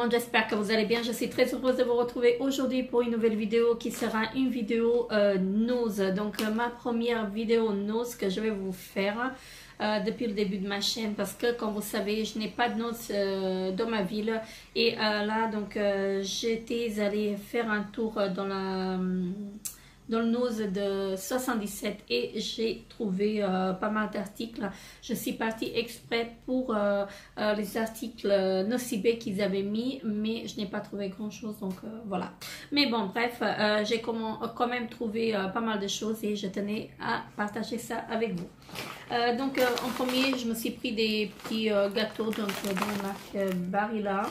monde, j'espère que vous allez bien. Je suis très heureuse de vous retrouver aujourd'hui pour une nouvelle vidéo qui sera une vidéo nose. Donc ma première vidéo nose que je vais vous faire depuis le début de ma chaîne, parce que comme vous savez, je n'ai pas de nose dans ma ville. Et là donc j'étais allée faire un tour dans le nose de 77 et j'ai trouvé pas mal d'articles. Je suis partie exprès pour les articles Nocibé qu'ils avaient mis, mais je n'ai pas trouvé grand chose, donc voilà. Mais bon, bref, j'ai quand même trouvé pas mal de choses et je tenais à partager ça avec vous. Donc en premier, je me suis pris des petits gâteaux donc, de la marque Barilla,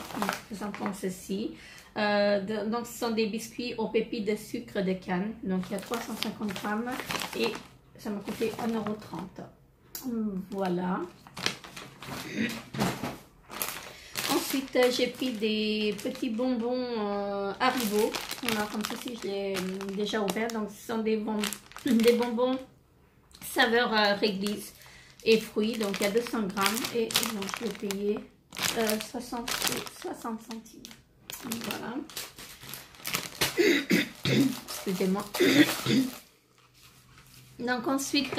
présentant ceci. Donc ce sont des biscuits aux pépites de sucre de canne, donc il y a 350 grammes et ça m'a coûté 1,30 €. Voilà. Ensuite j'ai pris des petits bonbons Haribo. Voilà, comme ceci, je l'ai déjà ouvert. Donc ce sont des bonbons saveur réglisse et fruits, donc il y a 200 grammes et donc je l'ai payé 60 centimes. Voilà. Excusez-moi. Donc ensuite,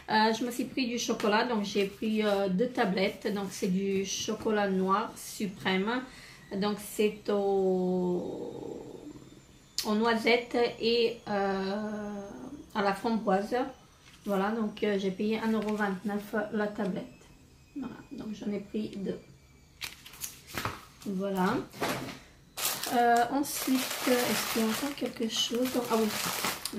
je me suis pris du chocolat. Donc j'ai pris 2 tablettes. Donc c'est du chocolat noir suprême. Donc c'est aux noisettes et à la framboise. Voilà, donc j'ai payé 1,29 € la tablette. Voilà, donc j'en ai pris 2. Voilà. Ensuite, est-ce qu'il y a encore quelque chose? Donc, ah oui,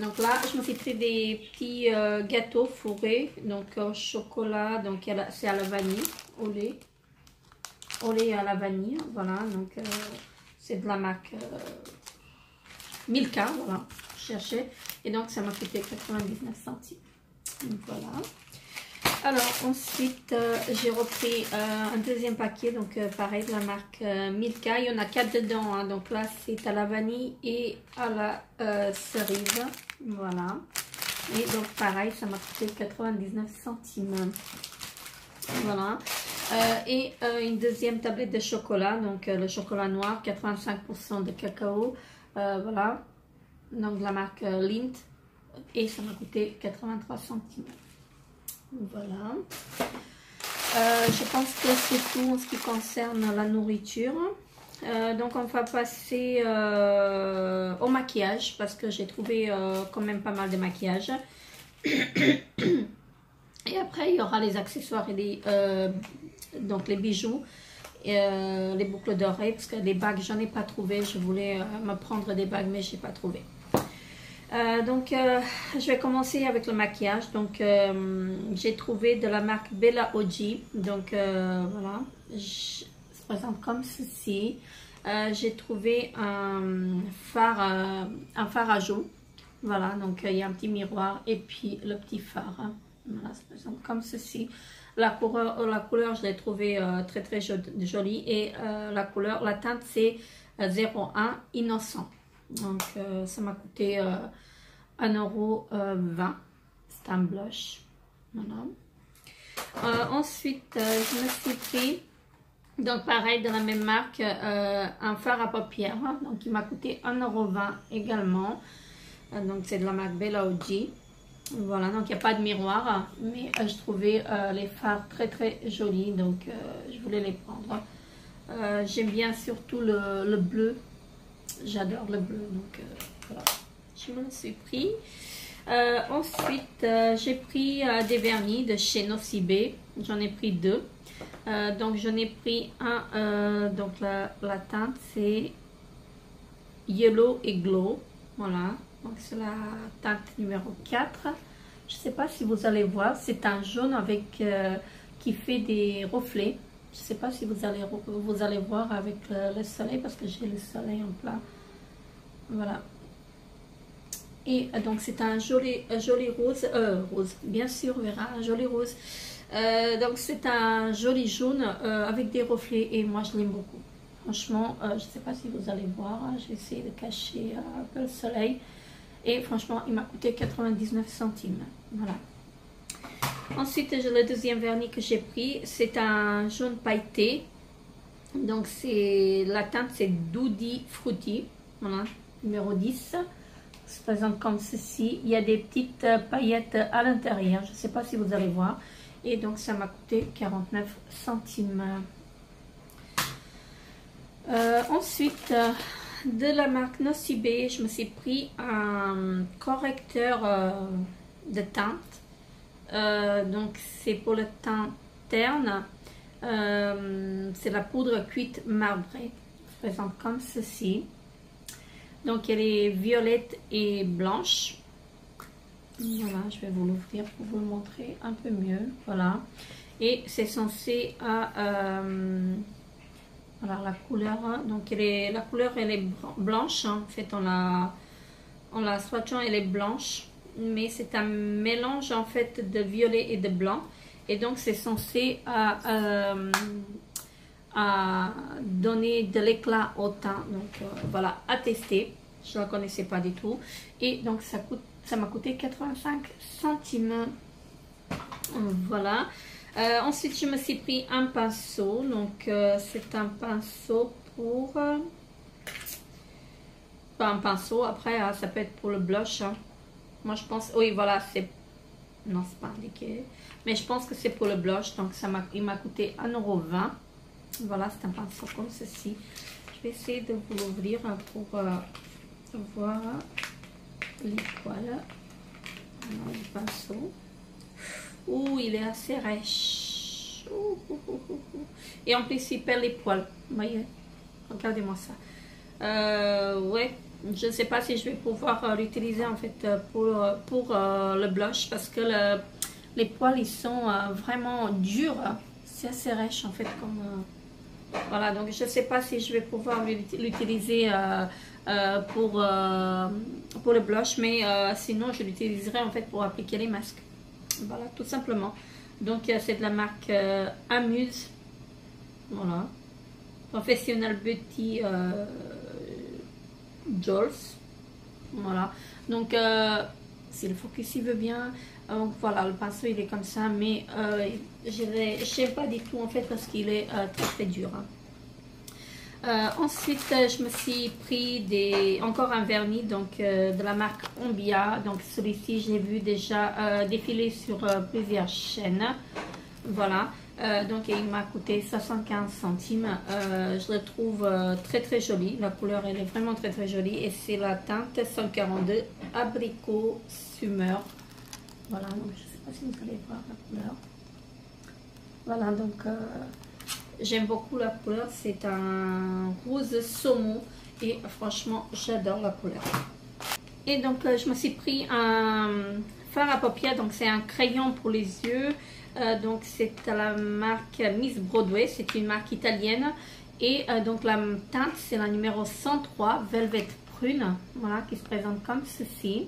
donc là je me suis pris des petits gâteaux fourrés, donc au chocolat, donc c'est à la vanille, au lait à la vanille, voilà, donc c'est de la marque Milka, voilà, je cherchais, et donc ça m'a coûté 99 centimes, voilà. Alors ensuite j'ai repris un deuxième paquet, donc pareil de la marque Milka. Il y en a 4 dedans, hein. Donc là c'est à la vanille et à la cerise, voilà. Et donc pareil, ça m'a coûté 99 centimes, voilà. Et une deuxième tablette de chocolat, donc le chocolat noir, 85% de cacao, voilà, donc de la marque Lindt, et ça m'a coûté 83 centimes. Voilà. Je pense que c'est tout en ce qui concerne la nourriture. Donc on va passer au maquillage, parce que j'ai trouvé quand même pas mal de maquillage. Et après il y aura les accessoires et donc les bijoux, les boucles d'oreilles, parce que les bagues j'en ai pas trouvé. Je voulais me prendre des bagues mais j'ai pas trouvé. Donc je vais commencer avec le maquillage. Donc j'ai trouvé de la marque Bella OG, donc voilà, ça se présente comme ceci. J'ai trouvé un phare à joues, voilà, donc il y a un petit miroir et puis le petit phare, hein. Voilà, ça se présente comme ceci. La couleur je l'ai trouvé très très jolie, et la teinte c'est 01 Innocent. Donc ça m'a coûté 1,20 €. C'est un blush, voilà. Ensuite je me suis pris, donc pareil de la même marque, un fard à paupières, hein. Donc il m'a coûté 1,20 € également. Donc c'est de la marque Bella OG. Voilà, donc il n'y a pas de miroir, mais je trouvais les fards très très jolis, donc je voulais les prendre. J'aime bien surtout le bleu. J'adore le bleu, donc voilà, je m'en suis pris. Ensuite, j'ai pris des vernis de chez Nocibé. J'en ai pris 2. Donc, j'en ai pris un. Donc, la teinte, c'est Yellow et Glow. Voilà. Donc, c'est la teinte numéro 4. Je ne sais pas si vous allez voir. C'est un jaune avec qui fait des reflets. Je ne sais pas si vous allez voir avec le soleil, parce que j'ai le soleil en plein. Voilà. Et donc c'est un joli rose, bien sûr, on verra, un joli rose. Donc c'est un joli jaune avec des reflets, et moi je l'aime beaucoup. Franchement, je ne sais pas si vous allez voir, hein, j'ai essayé de cacher un peu le soleil. Et franchement, il m'a coûté 99 centimes. Voilà. Ensuite, le deuxième vernis que j'ai pris, c'est un jaune pailleté. Donc c'est la teinte, c'est Doody Fruity, voilà, numéro 10. Ça se présente comme ceci. Il y a des petites paillettes à l'intérieur, je ne sais pas si vous allez voir. Et donc ça m'a coûté 49 centimes. Ensuite, de la marque Nocibé, je me suis pris un correcteur de teinte. Donc c'est pour le teint terne. C'est la poudre cuite marbrée. Elle se présente comme ceci. Donc elle est violette et blanche. Voilà, je vais vous l'ouvrir pour vous le montrer un peu mieux. Voilà. Et c'est censé voilà la couleur. Donc la couleur elle est blanche. Hein. En fait, en la swatchant, elle est blanche. Mais c'est un mélange en fait de violet et de blanc. Et donc c'est censé à donner de l'éclat au teint. Donc voilà, à tester. Je ne la connaissais pas du tout. Et donc ça m'a coûté 85 centimes. Voilà. Ensuite, je me suis pris un pinceau. Donc c'est un pinceau pour... pas un pinceau, après ça peut être pour le blush. Hein. Moi je pense... Oui, voilà, c'est... Non, c'est pas indiqué. Mais je pense que c'est pour le blush. Donc il m'a coûté 1,20 €. Voilà, c'est un pinceau comme ceci. Je vais essayer de vous l'ouvrir pour voir les poils. Alors, le pinceau. Ouh, il est assez rêche. Et en plus, il perd les poils. Vous voyez? Regardez-moi ça. Ouais, je ne sais pas si je vais pouvoir l'utiliser en fait pour le blush parce que les poils ils sont vraiment durs. C'est assez rêche en fait comme voilà, donc je ne sais pas si je vais pouvoir l'utiliser pour le blush, mais sinon je l'utiliserai en fait pour appliquer les masques. Voilà, tout simplement. Donc c'est de la marque Amuse. Voilà. Professional Beauty Jules. Voilà. Donc si le focus il veut bien. Donc voilà, le pinceau il est comme ça, mais je n'aime pas du tout en fait parce qu'il est très très dur. Ensuite, je me suis pris encore un vernis donc de la marque Ombia. Donc celui-ci, j'ai vu déjà défiler sur plusieurs chaînes. Voilà. Donc il m'a coûté 75 centimes. Je le trouve très très joli. La couleur elle est vraiment très très jolie. Et c'est la teinte 142 Abricot Summer. Voilà, donc je ne sais pas si vous allez voir la couleur. Voilà, donc j'aime beaucoup la couleur. C'est un rose saumon et franchement, j'adore la couleur. Et donc, je me suis pris un fard à paupières. Donc, c'est un crayon pour les yeux. Donc, c'est à la marque Miss Broadway. C'est une marque italienne. Et donc, la teinte, c'est la numéro 103, Velvet Prune. Voilà, qui se présente comme ceci.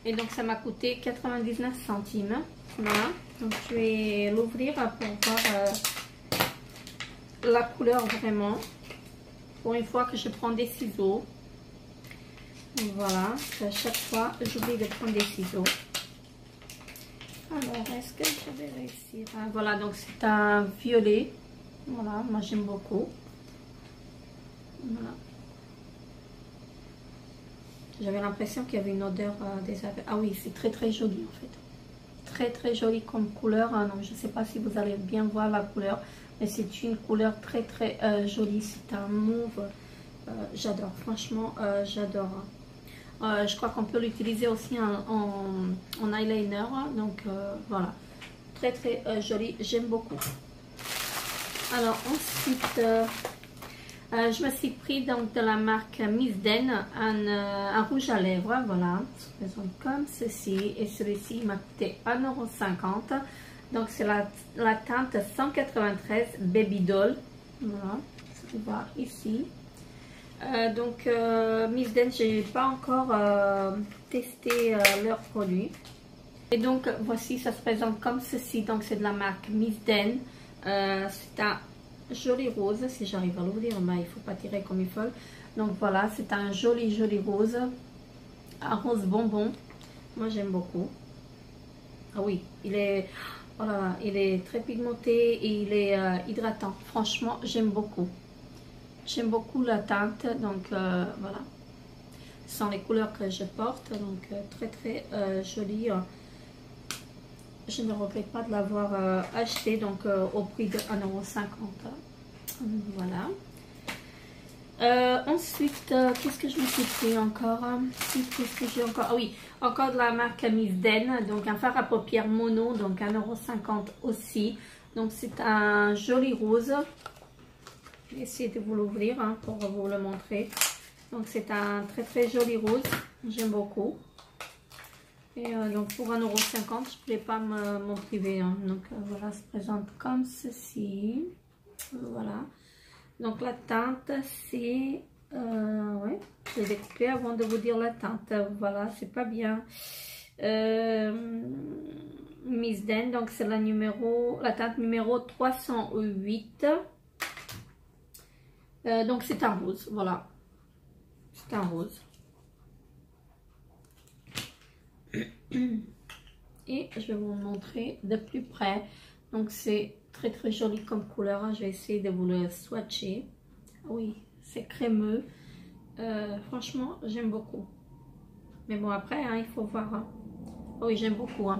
Et donc ça m'a coûté 99 centimes. Voilà. Donc je vais l'ouvrir pour voir la couleur vraiment. Pour une fois que je prends des ciseaux. Voilà. À chaque fois, j'oublie de prendre des ciseaux. Alors, est-ce que je vais réussir? Voilà, donc c'est un violet. Voilà, moi j'aime beaucoup. Voilà. J'avais l'impression qu'il y avait une odeur des abeilles. Ah oui, c'est très très joli en fait. Très très joli comme couleur. Donc je ne sais pas si vous allez bien voir la couleur. Mais c'est une couleur très très jolie. C'est un mauve. J'adore. Franchement, j'adore. Je crois qu'on peut l'utiliser aussi en eyeliner. Donc voilà. Très très joli. J'aime beaucoup. Alors ensuite... je me suis pris donc de la marque Miss Den un rouge à lèvres, voilà, se présente comme ceci, et celui-ci m'a coûté 1,50 €. Donc c'est la teinte 193 Baby Doll, voilà, vous pouvez voir ici. Donc Miss Den, j'ai pas encore testé leurs produits. Et donc voici, ça se présente comme ceci, donc c'est de la marque Miss Den, c'est un joli rose. Si j'arrive à l'ouvrir, ben, il faut pas tirer comme il faut. Donc voilà, c'est un joli joli rose, un rose bonbon. Moi j'aime beaucoup. Ah oui, il est, oh là là, il est très pigmenté et il est hydratant. Franchement, j'aime beaucoup. J'aime beaucoup la teinte, donc voilà. Ce sont les couleurs que je porte, donc très très joli. Je ne regrette pas de l'avoir acheté, donc au prix de 1,50 €. Voilà. Ensuite, qu'est-ce que je me suis pris encore? Qu'est-ce que j'ai encore? Ah oui, encore de la marque Miss Den, donc un fard à paupières mono, donc 1,50 € aussi. Donc c'est un joli rose. Je vais essayer de vous l'ouvrir pour vous le montrer. Donc c'est un très très joli rose, j'aime beaucoup. Et donc pour 1,50 €, je ne pouvais pas m'en priver. Donc voilà, ça se présente comme ceci. Voilà. Donc la teinte c'est... ouais, je l'ai découpé avant de vous dire la teinte. Voilà, c'est pas bien. Miss Den, donc c'est la teinte numéro 308. Donc c'est un rose, voilà. C'est un rose. Et je vais vous montrer de plus près. Donc c'est très très joli comme couleur. Je vais essayer de vous le swatcher. Oui, c'est crémeux. Franchement, j'aime beaucoup. Mais bon, après, il faut voir. Oui, j'aime beaucoup.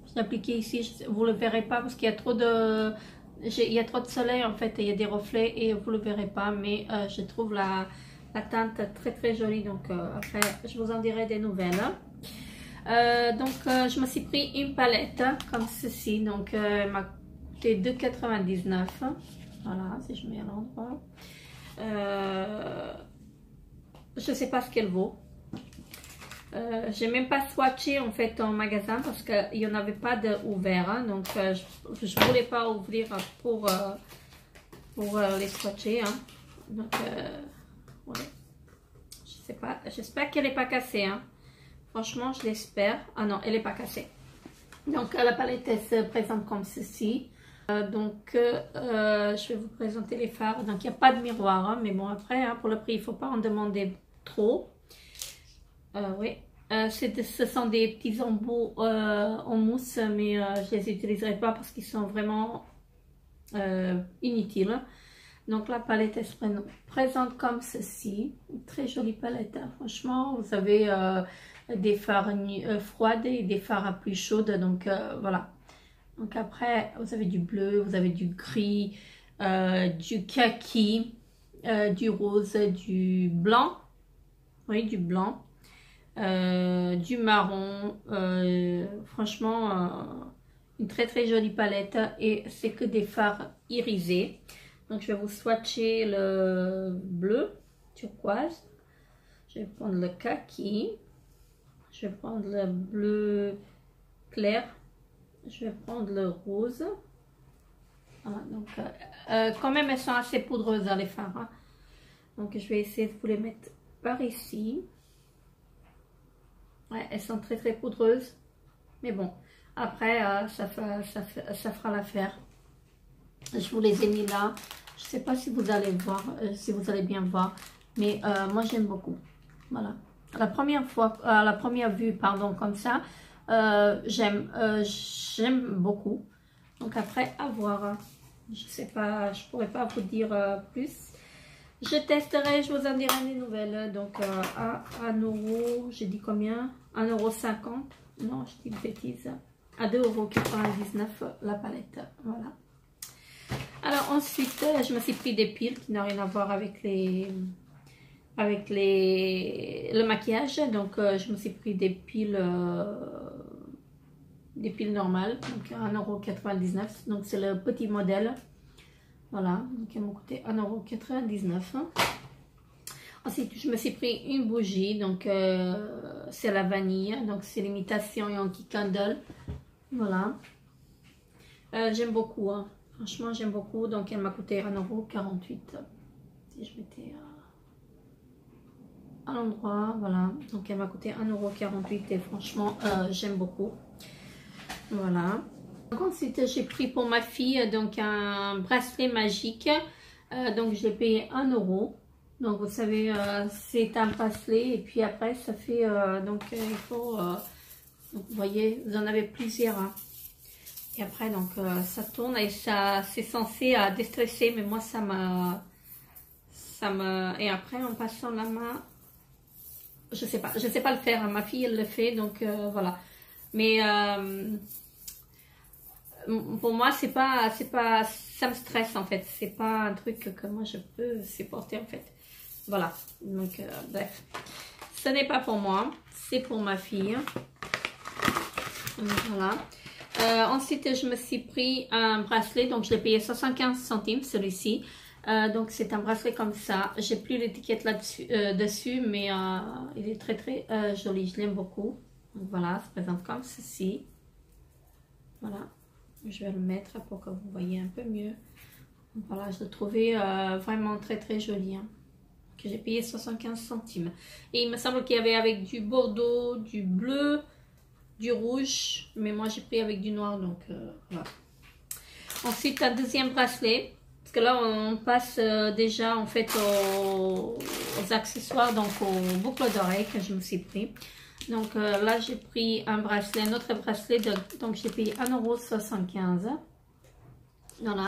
Je l'ai appliqué ici. Vous ne le verrez pas parce qu'il y a trop de... Il y a trop de soleil en fait. Il y a des reflets et vous ne le verrez pas. Mais je trouve la teinte très très jolie. Donc après, je vous en dirai des nouvelles. Je me suis pris une palette comme ceci. Donc, elle m'a coûté 2,99 €. Voilà, si je mets à l'endroit. Je ne sais pas ce qu'elle vaut. J'ai même pas swatché en fait en magasin parce qu'il n'y en avait pas d'ouvert. Donc, je ne voulais pas ouvrir pour les swatcher. Donc, ouais. Je sais pas. J'espère qu'elle n'est pas cassée. Franchement, je l'espère. Ah non, elle n'est pas cassée. Donc, la palette, elle se présente comme ceci. Je vais vous présenter les fards. Donc, il n'y a pas de miroir. Mais bon, après, pour le prix, il ne faut pas en demander trop. Oui. Ce sont des petits embouts en mousse. Mais je ne les utiliserai pas parce qu'ils sont vraiment inutiles. Donc, la palette, elle se présente comme ceci. Une très jolie palette. Franchement, vous avez... des fards froides et des fards plus chaudes, donc voilà. Donc après vous avez du bleu, vous avez du gris, du kaki, du rose, du blanc, oui, du blanc, du marron. Franchement une très très jolie palette et c'est que des fards irisés. Donc je vais vous swatcher le bleu turquoise, je vais prendre le kaki. Je vais prendre le bleu clair. Je vais prendre le rose. Voilà, donc, quand même, elles sont assez poudreuses, les fards. Donc, je vais essayer de vous les mettre par ici. Ouais, elles sont très, très poudreuses. Mais bon, après, ça fera l'affaire. Je vous les ai mis là. Je ne sais pas si vous allez voir, si vous allez bien voir. Mais moi, j'aime beaucoup. Voilà. La première vue, pardon, comme ça, j'aime beaucoup. Donc après, à voir. Je sais pas, je pourrais pas vous dire plus. Je testerai, je vous en dirai des nouvelles. Donc à 1 €, j'ai dit combien? 1,50 €. Non, je dis une bêtise. À 2,99 € la palette. Voilà. Alors ensuite, je me suis pris des piles qui n'ont rien à voir avec le maquillage. Donc je me suis pris des piles normales, donc 1,99 €. Donc c'est le petit modèle. Voilà, donc elles m'ont coûté 1,99 €. Ensuite je me suis pris une bougie, donc c'est la vanille, donc c'est l'imitation Yankee Candle. Voilà, j'aime beaucoup, franchement j'aime beaucoup. Donc elle m'a coûté 1,48 €. Si je mettais à l'endroit, voilà, donc elle m'a coûté 1,48 € et franchement j'aime beaucoup. Voilà. Donc ensuite j'ai pris pour ma fille donc un bracelet magique, donc j'ai payé 1 €. Donc vous savez, c'est un bracelet et puis après ça fait donc il faut donc, vous voyez, vous en avez plusieurs et après donc ça tourne et ça c'est censé déstresser, mais moi ça m'a ça me... Et après, en passant la main, je sais pas le faire. Ma fille, elle le fait, donc voilà. Mais pour moi, c'est pas, ça me stresse en fait. C'est pas un truc que moi je peux supporter en fait. Voilà. Donc, bref. Ce n'est pas pour moi, c'est pour ma fille. Voilà. Ensuite, je me suis pris un bracelet. Donc, je l'ai payé 75 centimes, celui-ci. Donc, c'est un bracelet comme ça. J'ai plus l'étiquette là-dessus, dessus, mais il est très, très joli. Je l'aime beaucoup. Donc, voilà, ça se présente comme ceci. Voilà. Je vais le mettre pour que vous voyez un peu mieux. Voilà, je l'ai trouvé vraiment très, très joli. Hein, que j'ai payé 75 centimes. Et il me semble qu'il y avait avec du bordeaux, du bleu, du rouge, mais moi j'ai pris avec du noir, donc voilà. Ensuite, un deuxième bracelet, parce que là on passe déjà en fait aux accessoires, donc aux boucles d'oreilles que je me suis pris. Donc là j'ai pris un bracelet, un autre bracelet, donc j'ai payé 1,75 €. Voilà,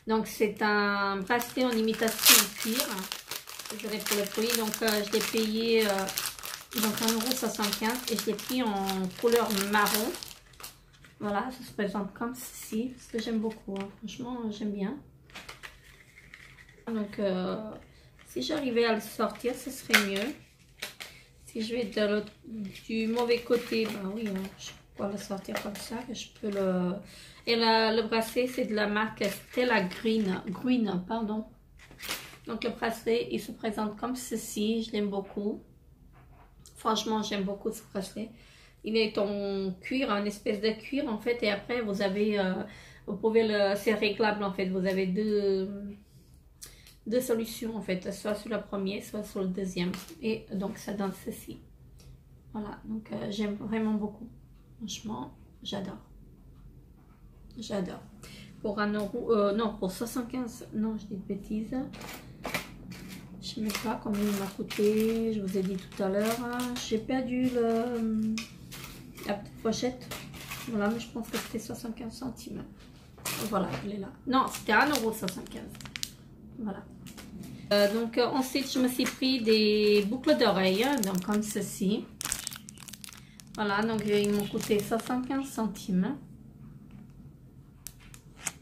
donc c'est un bracelet en imitation cuir. Désolée pour le prix, donc je l'ai payé donc 1,75 € et je l'ai pris en couleur marron. Voilà, ça se présente comme ceci, parce que j'aime beaucoup, hein. Franchement j'aime bien. Donc si j'arrivais à le sortir, ce serait mieux. Si je vais du mauvais côté, ben oui, hein, je peux le sortir comme ça, que je peux le... Et le bracelet, c'est de la marque Stella Green, pardon. Donc le bracelet, il se présente comme ceci, je l'aime beaucoup. Franchement, j'aime beaucoup ce bracelet. Il est en cuir, une espèce de cuir en fait. Et après, vous avez, vous pouvez le, c'est réglable en fait. Vous avez deux solutions en fait, soit sur le premier, soit sur le deuxième. Et donc ça donne ceci. Voilà, donc j'aime vraiment beaucoup. Franchement, j'adore. J'adore. Pour 1 €, non, pour 75, non, je dis de bêtises. Je ne sais pas combien il m'a coûté, je vous ai dit tout à l'heure. J'ai perdu la petite pochette. Voilà, mais je pense que c'était 75 centimes. Voilà, elle est là. Non, c'était 1,75 €. Voilà. Donc ensuite, je me suis pris des boucles d'oreilles, donc comme ceci. Voilà, donc ils m'ont coûté 75 centimes.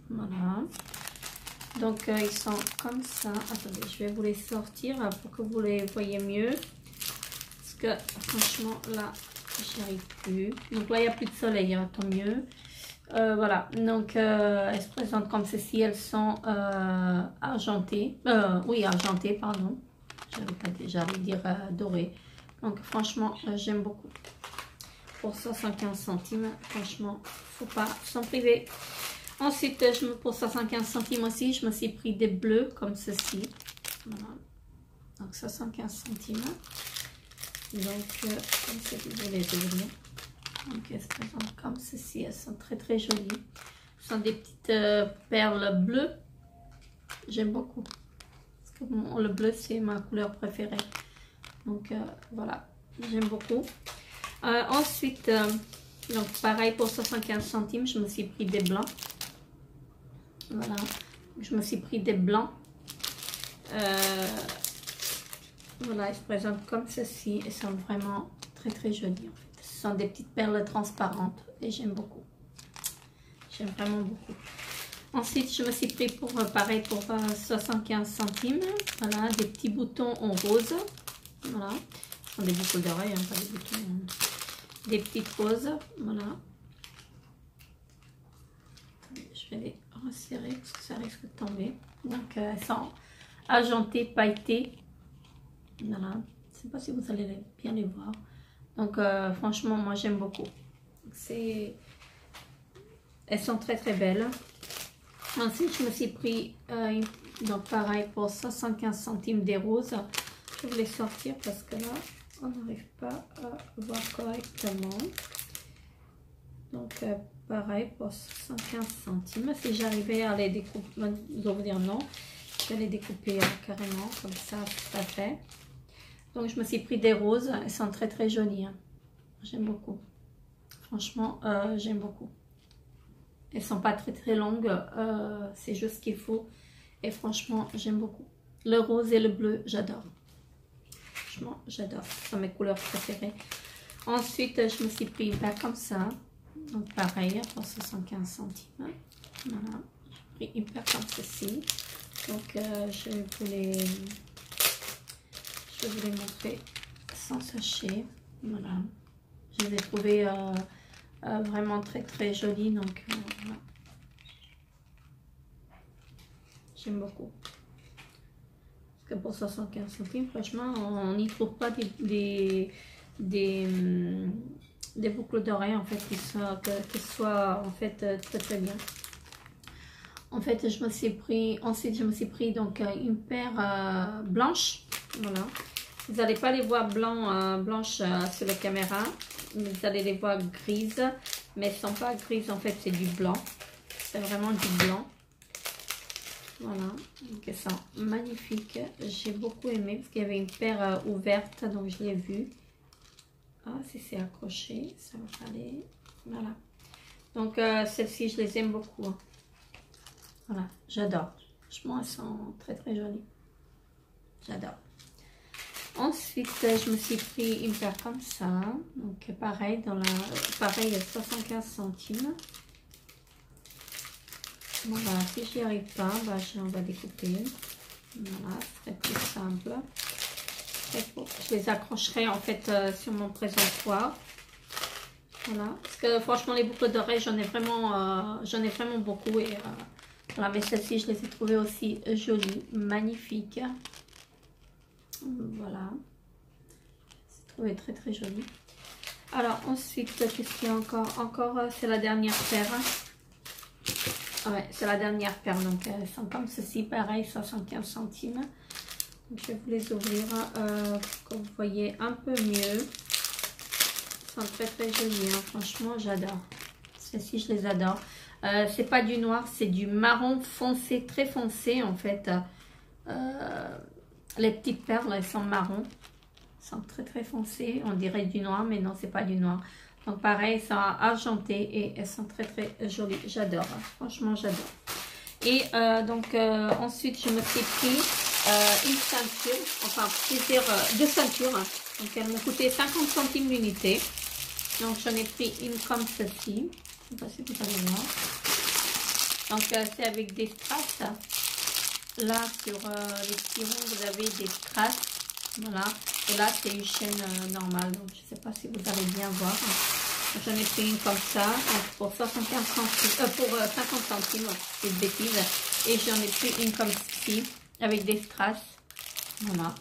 Voilà. Donc ils sont comme ça. Attendez, je vais vous les sortir pour que vous les voyez mieux. Parce que franchement là, j'y arrive plus. Donc là, il n'y a plus de soleil, hein, tant mieux. Voilà, donc elles se présentent comme ceci. Elles sont argentées. Oui, argentées, pardon. J'allais dire dorées. Donc franchement, j'aime beaucoup. Pour 75 centimes, franchement, faut pas s'en priver. Ensuite, pour 75 centimes aussi, je me suis pris des bleus comme ceci. Voilà. Donc 75 centimes. Donc, comme ça, vous voulez ouvrir. Donc, elles se présentent comme ceci. Elles sont très très jolies. Ce sont des petites perles bleues. J'aime beaucoup. Parce que bon, le bleu, c'est ma couleur préférée. Donc, voilà. J'aime beaucoup. Ensuite, donc pareil pour 75 centimes, je me suis pris des blancs. Voilà, je me suis pris des blancs. Voilà, ils se présentent comme ceci et sont vraiment très très jolis. En fait. Ce sont des petites perles transparentes et j'aime beaucoup. J'aime vraiment beaucoup. Ensuite, je me suis pris pour pareil pour 75 centimes. Voilà, des petits boutons en rose. Voilà, ce sont des boucles d'oreilles, hein, pas des boutons. Des petites roses. Voilà. Je vais les resserrer parce que ça risque de tomber. Donc elles sont argentées, pailletées. Voilà, je ne sais pas si vous allez bien les voir. Donc franchement, moi j'aime beaucoup. Elles sont très très belles. Ensuite, je me suis pris donc pareil pour 75 centimes des roses. Je vais les sortir parce que là, on n'arrive pas à voir correctement. Donc pareil pour 75 centimes. Si j'arrivais à les découper, je dois vous dire non, je vais les découper carrément, comme ça, ça fait. Donc je me suis pris des roses, elles sont très très jolies. Hein. J'aime beaucoup. Franchement, j'aime beaucoup. Elles sont pas très très longues, c'est juste ce qu'il faut. Et franchement, j'aime beaucoup. Le rose et le bleu, j'adore. Franchement, j'adore. Ce sont mes couleurs préférées. Ensuite, je me suis pris une paire comme ça. Donc, pareil, pour 75 centimes. Voilà. J'ai pris une paire comme ceci. Donc, je vais vous les montrer sans sachet. Voilà. Je les ai trouvées vraiment très très jolies. Donc, voilà. J'aime beaucoup. Parce que pour 75 centimes, franchement, on n'y trouve pas des boucles d'oreilles en fait qui soient en fait très très bien. En fait, ensuite je me suis pris donc une paire blanche. Voilà. Vous n'allez pas les voir blanches sur la caméra. Vous allez les voir grises. Mais elles ne sont pas grises, en fait, c'est du blanc. C'est vraiment du blanc. Voilà. Donc, elles sont magnifiques. J'ai beaucoup aimé parce qu'il y avait une paire ouverte. Donc, je l'ai vue. Ah, si c'est accroché, ça va aller. Voilà. Donc, celles-ci, je les aime beaucoup. Hein. Voilà, j'adore. Franchement, elles sont très très jolies. J'adore. Ensuite, je me suis pris une paire comme ça. Donc, pareil, pareil, 75 centimes. Voilà, si j'y arrive pas, bah, on va découper. Voilà, ce serait plus simple. Je les accrocherai en fait sur mon présentoir. Voilà, parce que franchement, les boucles d'oreilles, j'en ai vraiment beaucoup. Et voilà, mais celles-ci, je les ai trouvées aussi jolies, magnifiques. Voilà, c'est trouvé très très joli. Alors ensuite, qu'est-ce qu'il y a encore c'est la dernière paire. Ah ouais, c'est la dernière paire, donc elles sont comme ceci, pareil, 75 centimes. Donc, je vais vous les ouvrir pour que vous voyez un peu mieux. Elles sont très très jolies, hein. Franchement, j'adore. Celles-ci, je les adore. C'est pas du noir, c'est du marron foncé, très foncé en fait. Les petites perles, elles sont marron. Elles sont très très foncées. On dirait du noir, mais non, c'est pas du noir. Donc pareil, elles sont argentées et elles sont très très jolies. J'adore. Hein. Franchement, j'adore. Et donc ensuite, je me suis pris une ceinture. Enfin, plusieurs deux ceintures. Donc elles m'ont coûté 50 centimes l'unité. Donc j'en ai pris une comme ceci. Je ne sais pas si vous allez voir. Donc c'est avec des strass. Là, sur les petits ronds, vous avez des strass. Voilà. Et là, c'est une chaîne normale. Donc, je ne sais pas si vous allez bien voir. J'en ai pris une comme ça. Donc, pour 75 centimes, pour 50 centimes, c'est une bêtise. Et j'en ai pris une comme ceci, avec des strass. Voilà.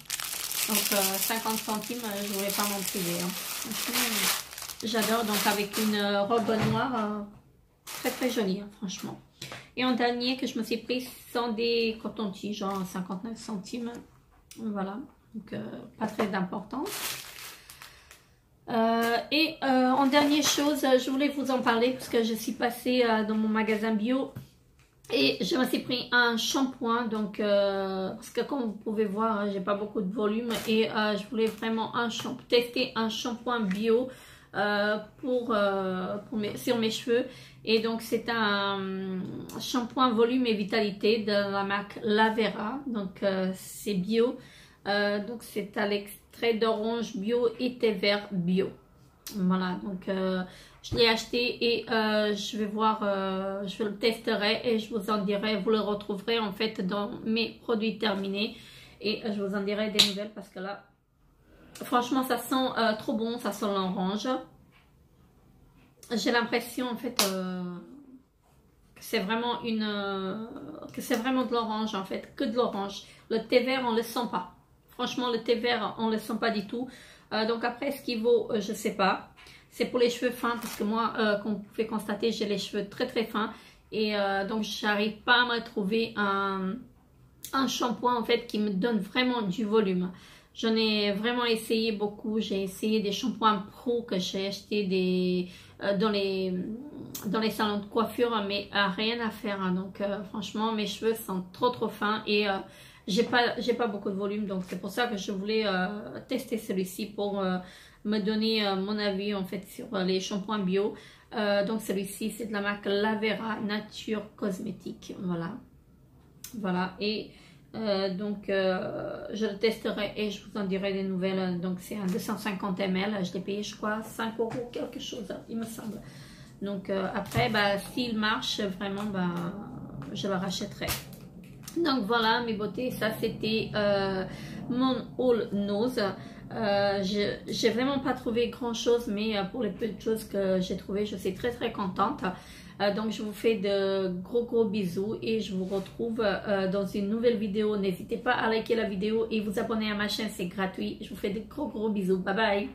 Donc, 50 centimes, je ne voulais pas m'en priver. Hein. J'adore. Donc, avec une robe noire, très très jolie, hein, franchement. Et en dernier que je me suis pris, sont des cotons-tiges, genre 59 centimes. Voilà, donc pas très d'importance. En dernière chose, je voulais vous en parler parce que je suis passée dans mon magasin bio et je me suis pris un shampoing. Donc, parce que comme vous pouvez voir, j'ai pas beaucoup de volume et je voulais vraiment tester un shampoing bio sur mes cheveux. Et donc c'est un shampoing volume et vitalité de la marque Lavera. Donc c'est bio. Donc c'est à l'extrait d'orange bio et thé vert bio. Voilà, donc je l'ai acheté et je vais voir, je le testerai et je vous en dirai. Vous le retrouverez en fait dans mes produits terminés. Et je vous en dirai des nouvelles parce que là, franchement ça sent trop bon, ça sent l'orange. J'ai l'impression en fait que c'est vraiment de l'orange en fait, que de l'orange. Le thé vert on le sent pas. Franchement le thé vert on le sent pas du tout. Donc après ce qui vaut, je sais pas. C'est pour les cheveux fins parce que moi, comme vous pouvez constater, j'ai les cheveux très très fins et donc j'arrive pas à me trouver un shampoing en fait qui me donne vraiment du volume. J'en ai vraiment essayé beaucoup. J'ai essayé des shampoings pro que j'ai acheté dans les salons de coiffure, mais rien à faire. Hein. Donc franchement, mes cheveux sont trop fins et j'ai pas beaucoup de volume. Donc c'est pour ça que je voulais tester celui-ci pour me donner mon avis en fait sur les shampoings bio. Donc celui-ci, c'est de la marque Lavera Nature Cosmétique. Voilà. Voilà. Et Je le testerai et je vous en dirai des nouvelles. Donc c'est un 250 ml, je l'ai payé je crois 5 € quelque chose, il me semble. Donc après, s'il marche vraiment, je le rachèterai. Donc voilà mes beautés, ça c'était mon haul nose. J'ai vraiment pas trouvé grand chose, mais pour les peu de choses que j'ai trouvé, je suis très contente. Donc je vous fais de gros bisous et je vous retrouve dans une nouvelle vidéo. N'hésitez pas à liker la vidéo et vous abonner à ma chaîne, c'est gratuit. Je vous fais de gros bisous, bye bye.